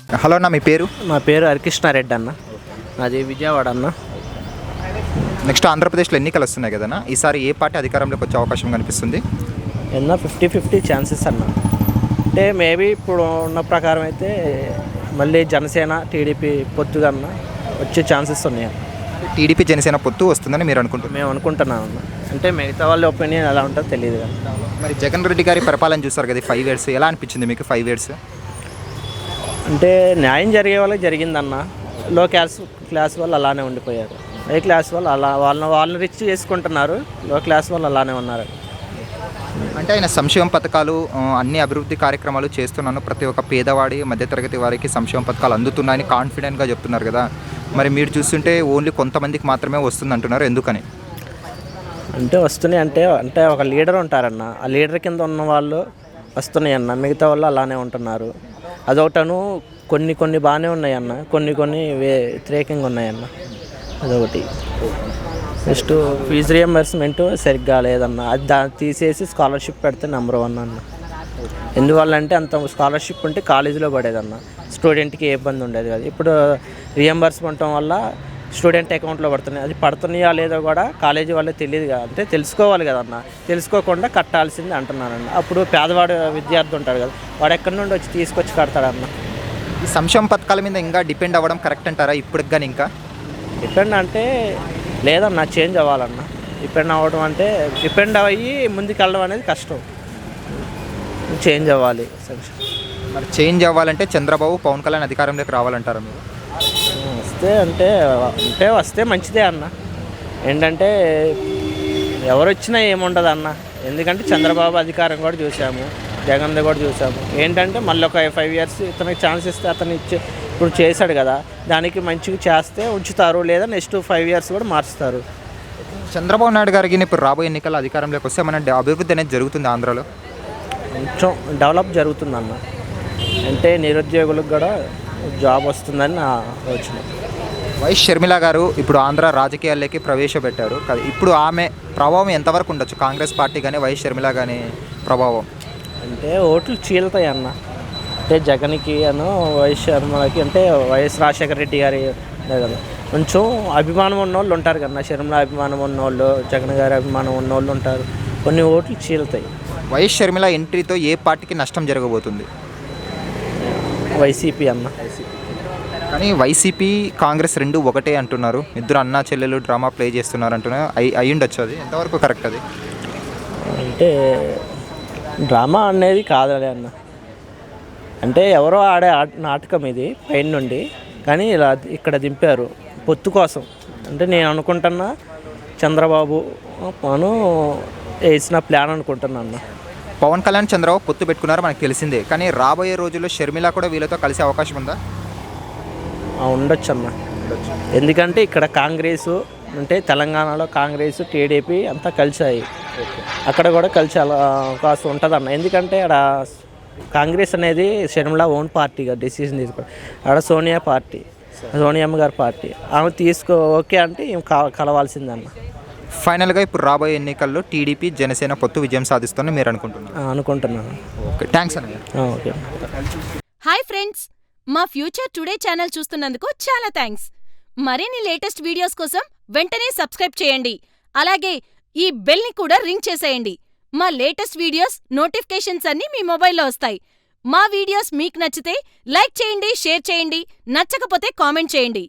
Hello అన్న, మీ పేరు? మా పేరు హరికృష్ణారెడ్డి అన్న, అది విజయవాడ అన్న. నెక్స్ట్ ఆంధ్రప్రదేశ్లో ఎన్నికలు వస్తున్నాయి కదన్నా, ఈసారి ఏ పార్టీ అధికారంలోకి వచ్చే అవకాశం కనిపిస్తుంది? 50-50 ఛాన్సెస్ అన్న. అంటే మేబీ ఇప్పుడు ఉన్న ప్రకారం అయితే మళ్ళీ జనసేన టీడీపీ పొత్తుగా అన్న వచ్చే ఛాన్సెస్ ఉన్నాయి. టీడీపీ జనసేన పొత్తు వస్తుందని మీరు అనుకుంటున్నారు? మేము అనుకుంటున్నాం అన్న. అంటే మిగతా వాళ్ళ ఒపీనియన్ ఎలా ఉంటుందో తెలియదు కదా. మరి జగన్ రెడ్డి గారి పరిపాలన చూస్తారు కదా, 5 years ఎలా అనిపించింది మీకు? 5 years అంటే న్యాయం జరిగే వాళ్ళకి జరిగిందన్న. లో క్లాస్ వాళ్ళు అలానే ఉండిపోయారు. హై క్లాస్ వాళ్ళు అలా వాళ్ళని రిచ్ చేసుకుంటున్నారు. లో క్లాస్ వాళ్ళు అలానే ఉన్నారు. అంటే ఆయన సంక్షేమ పథకాలు, అన్ని అభివృద్ధి కార్యక్రమాలు చేస్తున్నాను, ప్రతి ఒక్క పేదవాడి మధ్యతరగతి వారికి సంక్షేమ పథకాలు అందుతున్నాయని కాన్ఫిడెంట్గా చెప్తున్నారు కదా. మరి మీరు చూస్తుంటే ఓన్లీ కొంతమందికి మాత్రమే వస్తుంది అంటున్నారు, ఎందుకని? అంటే వస్తున్నాయి అంటే ఒక లీడర్ ఉంటారన్న, ఆ లీడర్ కింద ఉన్న వాళ్ళు వస్తున్నాయి అన్న, మిగతా వాళ్ళు అలానే ఉంటున్నారు. అదొకటను కొన్ని బాగానే ఉన్నాయన్న, కొన్ని వ్యతిరేకంగా ఉన్నాయన్న, అదొకటి. నెక్స్ట్ ఫీజు రియంబర్స్మెంట్ సరిగ్గా లేదన్న, అది దాన్ని తీసేసి స్కాలర్షిప్ పెడితే నెంబర్ 1 అన్న. ఎందువల్లంటే అంత స్కాలర్షిప్ ఉంటే కాలేజీలో పడేదన్న, స్టూడెంట్కి ఏ ఇబ్బంది ఉండేది కాదు. ఇప్పుడు రియంబర్స్మెంట్ వల్ల స్టూడెంట్ అకౌంట్లో పడుతున్నాయి. అది పడుతున్నాయా లేదో కూడా కాలేజీ వాళ్ళకి తెలియదు కదా, అంటే తెలుసుకోవాలి కదన్న. తెలుసుకోకుండా కట్టాల్సింది అంటున్నానన్న. అప్పుడు పేదవాడు విద్యార్థి ఉంటాడు కదా, వాడు ఎక్కడి నుండి వచ్చి తీసుకొచ్చి కడతాడన్న. ఈ సంక్షేమ పథకాల మీద ఇంకా డిపెండ్ అవ్వడం కరెక్ట్ అంటారా ఇప్పటికి? కానీ ఇంకా డిపెండ్ అంటే లేదన్న, చేంజ్ అవ్వాలన్న. డిపెండ్ అవ్వడం అంటే డిపెండ్ అయ్యి ముందుకు వెళ్ళడం అనేది కష్టం. చేంజ్ అవ్వాలి. మరి చేంజ్ అవ్వాలంటే చంద్రబాబు, పవన్ కళ్యాణ్ అధికారంలోకి రావాలంటారా మీరు? వస్తే మంచిదే అన్న. ఏంటంటే ఎవరు వచ్చినా ఏముండదు అన్న. ఎందుకంటే చంద్రబాబు అధికారం కూడా చూసాము, జగన్ది కూడా చూసాము. ఏంటంటే మళ్ళీ ఒక 5 years ఇతనికి ఛాన్స్ ఇస్తే అతను ఇప్పుడు చేశాడు కదా, దానికి మంచిగా చేస్తే ఉంచుతారు, లేదా నెక్స్ట్ 5 years కూడా మార్చుతారు. చంద్రబాబు నాయుడు గారికి ఇప్పుడు రాబోయే ఎన్నికల అధికారంలోకి వస్తే మన అభివృద్ధి అనేది జరుగుతుంది ఆంధ్రాలో? కొంచెం డెవలప్ జరుగుతుందన్న. అంటే నిరుద్యోగులకు కూడా జాబ్ వస్తుందని నా ఆలోచన. వైఎస్ షర్మిల గారు ఇప్పుడు ఆంధ్ర రాజకీయాల్లోకి ప్రవేశపెట్టారు కదా, ఇప్పుడు ఆమె ప్రభావం ఎంతవరకు ఉండొచ్చు? కాంగ్రెస్ పార్టీ కానీ వైఎస్ షర్మిల కానీ ప్రభావం అంటే ఓట్లు చీలుతాయి అన్న. అంటే జగన్కి వైఎస్ షర్మిలకి, అంటే వైఎస్ రాజశేఖర రెడ్డి గారి కదా కొంచెం అభిమానం ఉన్నోళ్ళు ఉంటారు కన్నా. షర్మిల అభిమానం ఉన్నోళ్ళు, జగన్ గారి అభిమానం ఉన్నోళ్ళు ఉంటారు. కొన్ని ఓట్లు చీలుతాయి. వైఎస్ షర్మిల ఎంట్రీతో ఏ పార్టీకి నష్టం జరగబోతుంది? వైసీపీ అన్న. కానీ వైసీపీ, కాంగ్రెస్ రెండు ఒకటే అంటున్నారు. ఇద్దరు అన్నా చెల్లెలు డ్రామా ప్లే చేస్తున్నారు అంటున్నారు. అయి ఉండొచ్చు, అది ఎంతవరకు కరెక్ట్? అది అంటే డ్రామా అనేది కాదలే అన్న. అంటే ఎవరో ఆడే నాటకం ఇది పైన నుండి, కానీ ఇలా ఇక్కడ దింపారు పొత్తు కోసం. అంటే నేను అనుకుంటున్నా చంద్రబాబు మనం వేసిన ప్లాన్ అనుకుంటున్నా అన్న. పవన్ కళ్యాణ్, చంద్రబాబు పొత్తు పెట్టుకున్నారు మనకు తెలిసిందే, కానీ రాబోయే రోజుల్లో షర్మిల కూడా వీళ్ళతో కలిసే అవకాశం ఉందా? ఉండొచ్చు అన్న. ఎందుకంటే ఇక్కడ కాంగ్రెస్ అంటే తెలంగాణలో కాంగ్రెస్, టీడీపీ అంతా కలిసాయి. అక్కడ కూడా కలిసి అవకాశం ఉంటుందన్న. ఎందుకంటే అక్కడ కాంగ్రెస్ అనేది షర్మిల ఓన్ పార్టీగా డెసిషన్ తీసుకోవడం. అక్కడ సోనియమ్మ గారి పార్టీ, ఆమె ఓకే అంటే కలవాల్సిందన్న. ఫైనల్గా ఇప్పుడు రాబోయే ఎన్నికల్లో టీడీపీ, జనసేన పొత్తు విజయం సాధిస్తుందని మీరు అనుకుంటున్నాను. ఓకే, థ్యాంక్స్ అన్న. ఓకే. హాయ్ ఫ్రెండ్స్, మా ఫ్యూచర్ టుడే ఛానల్ చూస్తున్నందుకు చాలా థ్యాంక్స్. మరిన్ని లేటెస్ట్ వీడియోస్ కోసం వెంటనే సబ్స్క్రైబ్ చేయండి. అలాగే ఈ బెల్ని కూడా రింగ్ చేసేయండి. మా లేటెస్ట్ వీడియోస్ నోటిఫికేషన్స్ అన్నీ మీ మొబైల్లో వస్తాయి. మా వీడియోస్ మీకు నచ్చితే లైక్ చేయండి, షేర్ చేయండి, నచ్చకపోతే కామెంట్ చేయండి.